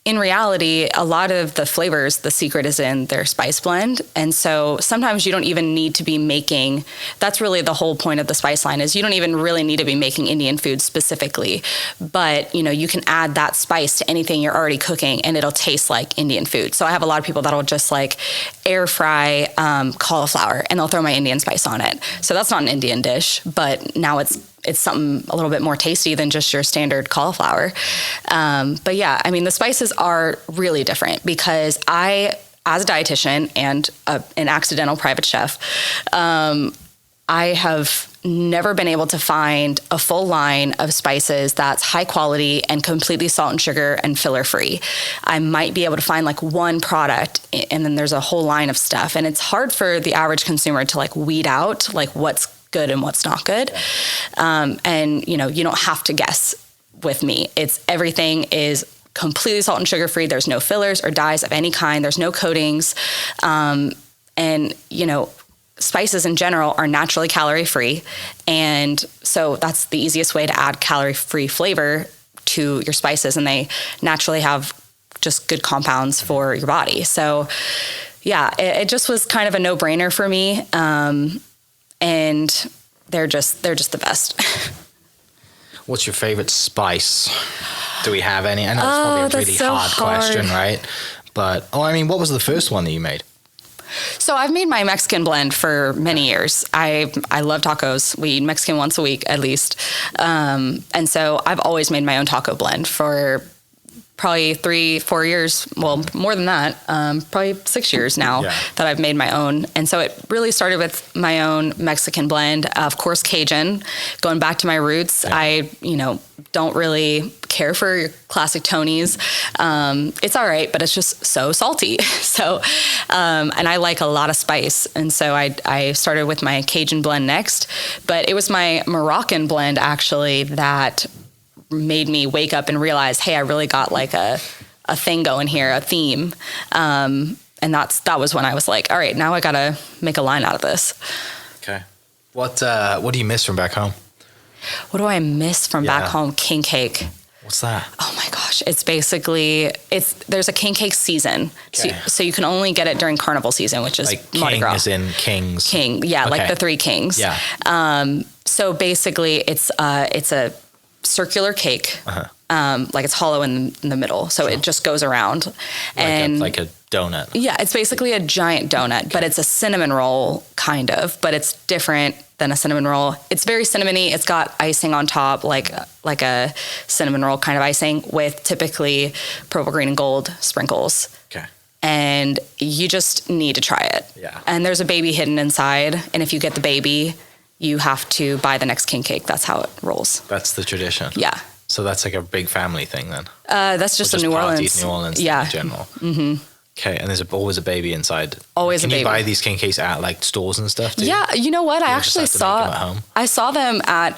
in reality, a lot of the flavors, the secret is in their spice blend. And so sometimes you don't even need to be making, that's really the whole point of the spice line, is you don't even really need to be making Indian food specifically. But, you know, you can add that spice to anything you're already cooking and it'll taste like Indian food. So I have a lot of people that'll just like air fry cauliflower and they'll throw my Indian spice on it. So that's not an Indian dish, but now it's something a little bit more tasty than just your standard cauliflower. But yeah, I mean, the spices are really different because I, as a dietitian and an accidental private chef, I have never been able to find a full line of spices that's high quality and completely salt and sugar and filler free. I might be able to find like one product and then there's a whole line of stuff. And it's hard for the average consumer to like weed out like what's good and what's not good. And, you know, you don't have to guess with me. Everything is completely salt and sugar free. There's no fillers or dyes of any kind. There's no coatings. And, you know, spices in general are naturally calorie free. And so that's the easiest way to add calorie free flavor to your spices. And they naturally have just good compounds for your body. So yeah, it just was kind of a no brainer for me. And they're just the best. What's your favorite spice? Do we have any? I know it's probably a really hard question, right? But, I mean, what was the first one that you made? So I've made my Mexican blend for many years. I love tacos. We eat Mexican once a week at least. And so I've always made my own taco blend for probably 3-4 years. Well, more than that, probably 6 years now that I've made my own. And so it really started with my own Mexican blend, of course, Cajun, going back to my roots. Yeah. I, you know, don't really care for your classic Tony's. It's all right, but it's just so salty. So, and I like a lot of spice. And so I started with my Cajun blend next, but it was my Moroccan blend actually that made me wake up and realize, hey, I really got like a thing going here, a theme. And that was when I was like, all right, now I got to make a line out of this. Okay. What do you miss from back home? What do I miss from back home? King cake. What's that? Oh my gosh. It's basically, there's a king cake season. Okay. So you can only get it during carnival season, which is like Mardi Gras. As in kings. King. Yeah. Okay. Like the 3 kings. Yeah. So basically it's a circular cake. Like it's hollow in the middle. So it just goes around. Like a donut. Yeah. It's basically a giant donut, but it's a cinnamon roll kind of, but it's different than a cinnamon roll. It's very cinnamony. It's got icing on top, like a cinnamon roll kind of icing with typically purple, green, and gold sprinkles. Okay. And you just need to try it. Yeah. And there's a baby hidden inside. And if you get the baby, you have to buy the next king cake. That's how it rolls. That's the tradition. Yeah. So that's like a big family thing then? That's just a New Orleans. New Orleans in general. Mm-hmm. Okay, and there's always a baby inside. Always a baby. Can you buy these king cakes at like stores and stuff too? Yeah, you know what? I actually saw them at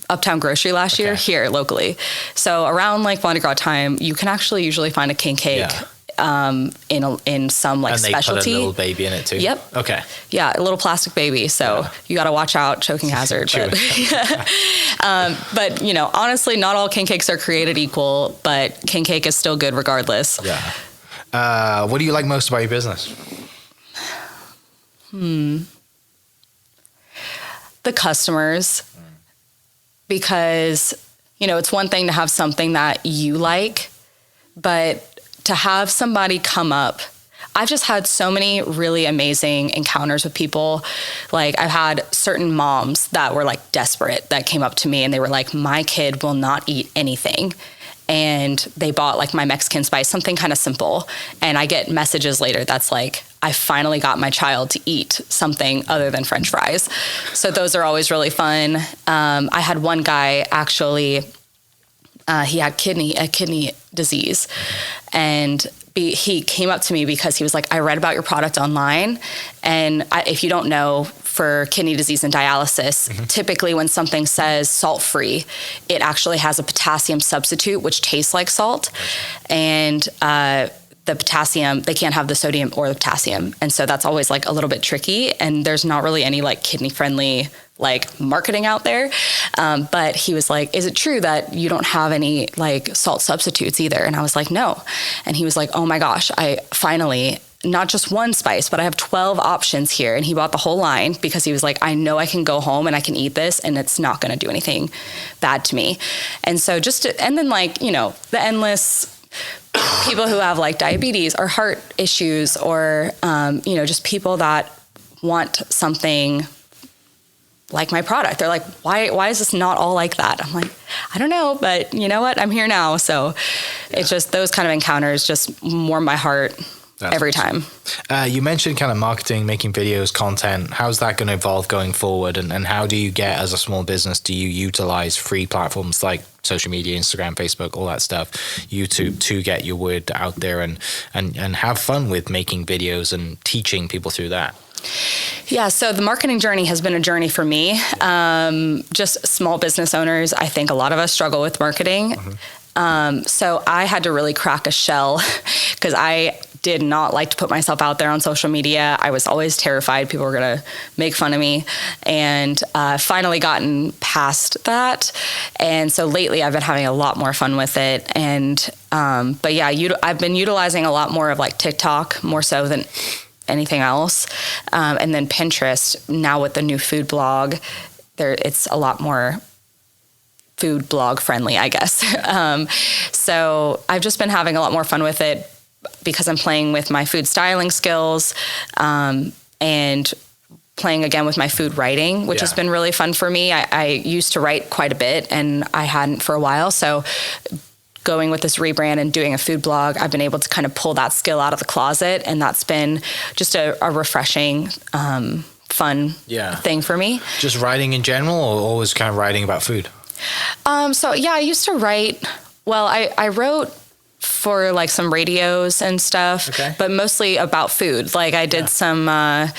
Uptown Grocery last year here locally. So around like Mardi Gras time, you can actually usually find a king cake in some like specialty. And they put a little baby in it too? Yep. Okay. Yeah, a little plastic baby. So you got to watch out, choking hazard. But you know, honestly, not all king cakes are created equal, but king cake is still good regardless. Yeah. What do you like most about your business? The customers. Because, you know, it's one thing to have something that you like, but to have somebody come up, I've just had so many really amazing encounters with people. Like I've had certain moms that were like desperate that came up to me and they were like, my kid will not eat anything. And they bought like my Mexican spice, something kind of simple. And I get messages later that's like, I finally got my child to eat something other than French fries. So those are always really fun. I had one guy actually, he had kidney disease. And he came up to me because he was like, I read about your product online. And if you don't know, for kidney disease and dialysis, typically when something says salt-free, it actually has a potassium substitute, which tastes like salt. And the potassium, they can't have the sodium or the potassium. And so that's always like a little bit tricky. And there's not really any like kidney-friendly like marketing out there. But he was like, is it true that you don't have any like salt substitutes either? And I was like, no. And he was like, oh my gosh, I finally, not just one spice, but I have 12 options here. And he bought the whole line because he was like, I know I can go home and I can eat this and it's not going to do anything bad to me. And so and then like, you know, the endless people who have like diabetes or heart issues or, you know, just people that want something like my product. They're like, why is this not all like that? I'm like, I don't know, but you know what? I'm here now. So it's just those kind of encounters just warm my heart. That's every time. You mentioned kind of marketing, making videos, content. How's that going to evolve going forward? And how do you get, as a small business, do you utilize free platforms like social media, Instagram, Facebook, all that stuff, YouTube, to get your word out there and have fun with making videos and teaching people through that? Yeah, so the marketing journey has been a journey for me. Just small business owners, I think a lot of us struggle with marketing. So I had to really crack a shell because I did not like to put myself out there on social media. I was always terrified people were going to make fun of me, and finally gotten past that. And so lately I've been having a lot more fun with it. And but yeah, I've been utilizing a lot more of like TikTok more so than anything else. And then Pinterest now with the new food blog, it's a lot more food blog friendly, I guess. So I've just been having a lot more fun with it because I'm playing with my food styling skills, and playing again with my food writing, which has been really fun for me. I used to write quite a bit and I hadn't for a while. So going with this rebrand and doing a food blog, I've been able to kind of pull that skill out of the closet, and that's been just a refreshing, fun thing for me. Just writing in general, or always kind of writing about food? So yeah, I used to write. Well, I wrote for like some radios and stuff, but mostly about food. Like I did some.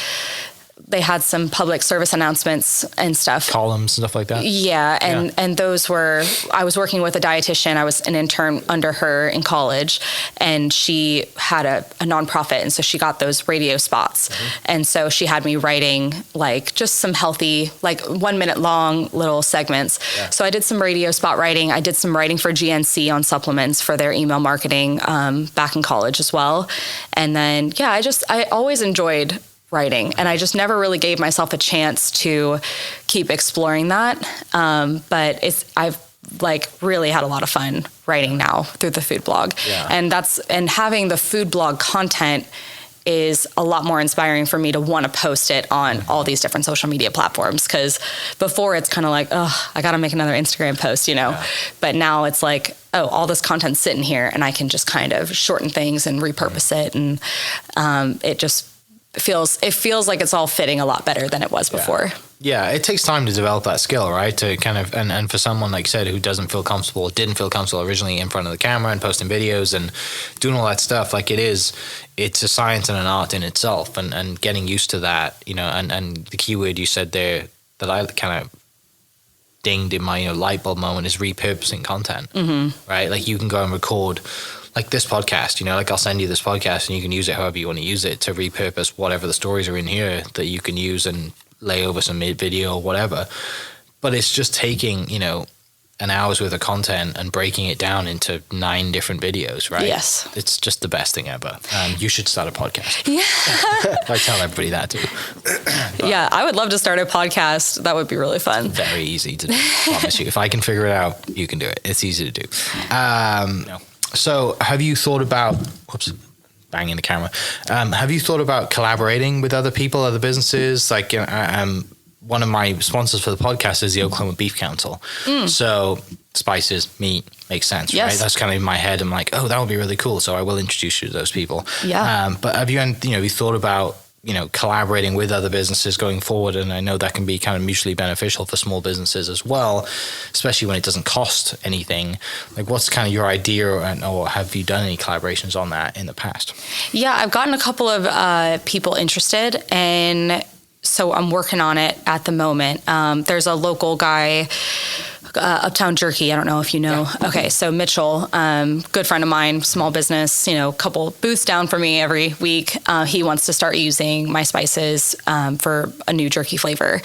They had some public service announcements and stuff. Columns and stuff like that? Yeah, and those were, I was working with a dietitian. I was an intern under her in college, and she had a nonprofit, and so she got those radio spots. And so she had me writing like just some healthy, like 1 minute long little segments. So I did some radio spot writing. I did some writing for GNC on supplements for their email marketing back in college as well. And then, I always enjoyed writing, and I just never really gave myself a chance to keep exploring that. But I've like really had a lot of fun writing now through the food blog, and having the food blog content is a lot more inspiring for me to want to post it on all these different social media platforms. Because before it's kind of like, oh, I got to make another Instagram post, But now it's like, oh, all this content's sitting here, and I can just kind of shorten things and repurpose it, and it just feels like it's all fitting a lot better than it was before. Yeah, it takes time to develop that skill, right? To kind of, and for someone like you said who didn't feel comfortable originally in front of the camera and posting videos and doing all that stuff, like it's a science and an art in itself, and getting used to that, and the key word you said there that I kind of dinged in my light bulb moment is repurposing content, right? Like you can go and record like this podcast, like I'll send you this podcast and you can use it however you want to use it to repurpose whatever the stories are in here that you can use and lay over some video or whatever. But it's just taking, an hour's worth of content and breaking it down into 9 different videos, right? Yes. It's just the best thing ever. You should start a podcast. Yeah. I tell everybody that too. Yeah, I would love to start a podcast. That would be really fun. Very easy to do, I promise you. If I can figure it out, you can do it. It's easy to do. So have you thought about, banging the camera. Have you thought about collaborating with other people, other businesses? Like, one of my sponsors for the podcast is the Oklahoma Beef Council. So spices, meat, makes sense, right? That's kind of in my head. I'm like, oh, that would be really cool. So I will introduce you to those people. Yeah. But have you thought about, collaborating with other businesses going forward? And I know that can be kind of mutually beneficial for small businesses as well, especially when it doesn't cost anything. Like, what's kind of your idea, or have you done any collaborations on that in the past? Yeah, I've gotten a couple of people interested, and so I'm working on it at the moment. There's a local guy, Uptown Jerky. I don't know if you know. Yeah. Okay, so Mitchell, good friend of mine, small business, couple booths down for me every week. He wants to start using my spices for a new jerky flavor.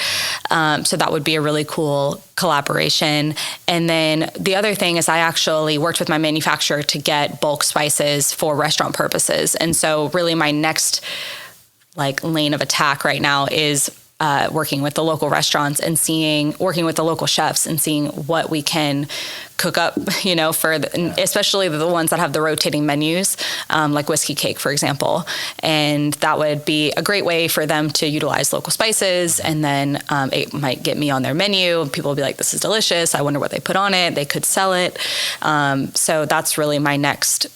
So that would be a really cool collaboration. And then the other thing is I actually worked with my manufacturer to get bulk spices for restaurant purposes. And so really my next lane of attack right now is working with the local restaurants and working with the local chefs and seeing what we can cook up, especially the ones that have the rotating menus, like Whiskey Cake, for example. And that would be a great way for them to utilize local spices. And then it might get me on their menu. People will be like, this is delicious. I wonder what they put on it. They could sell it. So that's really my next,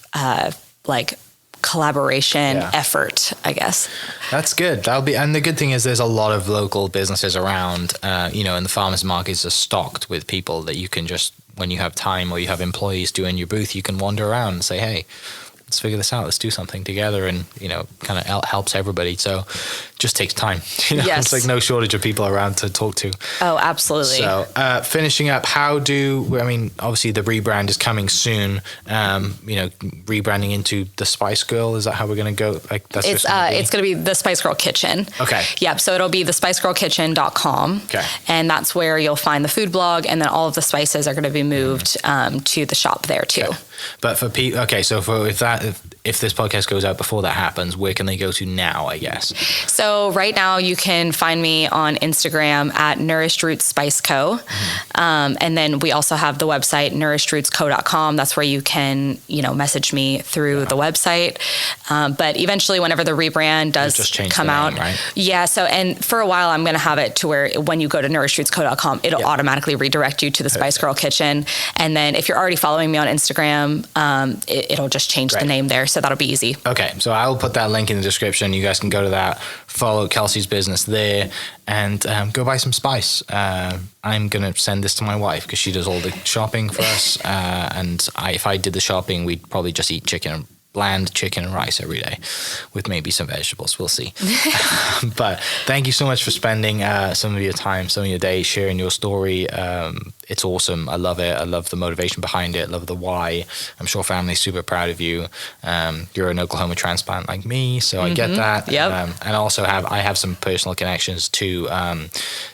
collaboration effort, I guess. That's good. And the good thing is there's a lot of local businesses around, and the farmers markets are stocked with people that you can just, when you have time or you have employees doing your booth, you can wander around and say, hey, let's figure this out. Let's do something together, and, kind of helps everybody. So just takes time. You know, Yes. it's like no shortage of people around to talk to. Oh, absolutely. So finishing up, obviously the rebrand is coming soon. Rebranding into the Spice Girl. Is that how we're going to go? Like that's It's going to be the Spice Girl Kitchen. Okay. Yep. So it'll be the spicegirlkitchen.com. Okay. And that's where you'll find the food blog, and then all of the spices are going to be moved to the shop there too. Okay. But for people, if this podcast goes out before that happens, where can they go to now, I guess? So right now you can find me on Instagram at Nourished Roots Spice Co. And then we also have the website nourishedrootsco.com. That's where you can, message me through the website. But eventually whenever the rebrand does come out, name, right? Yeah. So, and for a while I'm going to have it to where when you go to nourishedrootsco.com, it'll automatically redirect you to the Spice Girl Kitchen. And then if you're already following me on Instagram, it'll just change the name there. So that'll be easy. Okay. So I will put that link in the description. You guys can go to that, follow Kelsey's business there, and go buy some spice. I'm going to send this to my wife because she does all the shopping for us. If I did the shopping, we'd probably just eat bland chicken and rice every day with maybe some vegetables. We'll see. But thank you so much for spending some of your time, some of your day sharing your story. It's awesome. I love it. I love the motivation behind it. I love the why. I'm sure family's super proud of you. You're an Oklahoma transplant like me, so I get that. Yep. And also I have some personal connections to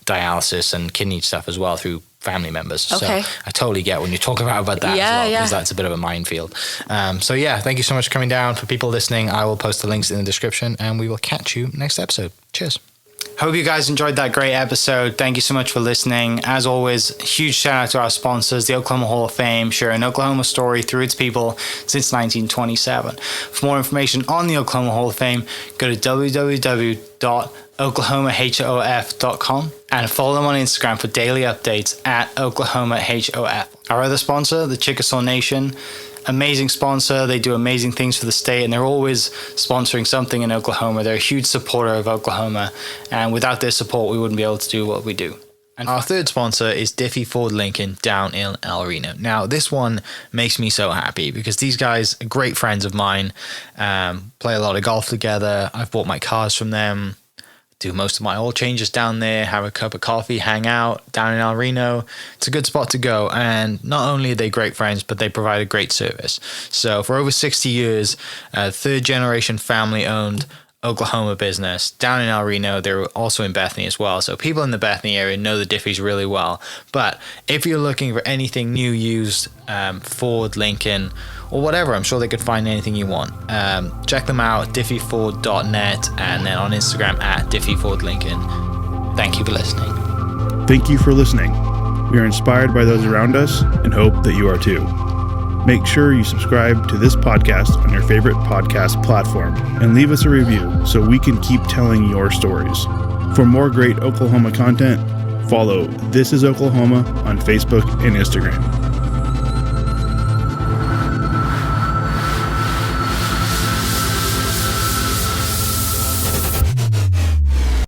dialysis and kidney stuff as well through family members. Okay. So I totally get when you talk about that as well, because that's a bit of a minefield. Thank you so much for coming down. For people listening, I will post the links in the description, and we will catch you next episode. Cheers. Hope you guys enjoyed that great episode. Thank you so much for listening. As always, huge shout out to our sponsors, the Oklahoma Hall of Fame, sharing Oklahoma story through its people since 1927. For more information on the Oklahoma Hall of Fame, go to www.oklahomahof.com and follow them on Instagram for daily updates at oklahomahof. Our other sponsor, the Chickasaw Nation, amazing sponsor. They do amazing things for the state, and they're always sponsoring something in Oklahoma. They're a huge supporter of Oklahoma, and without their support, we wouldn't be able to do what we do. And our third sponsor is Diffie Ford Lincoln down in El Reno. Now, this one makes me so happy because these guys are great friends of mine, play a lot of golf together. I've bought my cars from them, do most of my oil changes down there, have a cup of coffee, hang out down in El Reno. It's a good spot to go. And not only are they great friends, but they provide a great service. So for over 60 years, third generation family owned Oklahoma business down in El Reno. They're also in Bethany as well. So people in the Bethany area know the Diffies really well. But if you're looking for anything new, used, Ford, Lincoln, or whatever, I'm sure they could find anything you want. Check them out, diffieford.net, and then on Instagram at diffiefordlincoln. Thank you for listening. Thank you for listening. We are inspired by those around us and hope that you are too. Make sure you subscribe to this podcast on your favorite podcast platform and leave us a review so we can keep telling your stories. For more great Oklahoma content, follow This Is Oklahoma on Facebook and Instagram.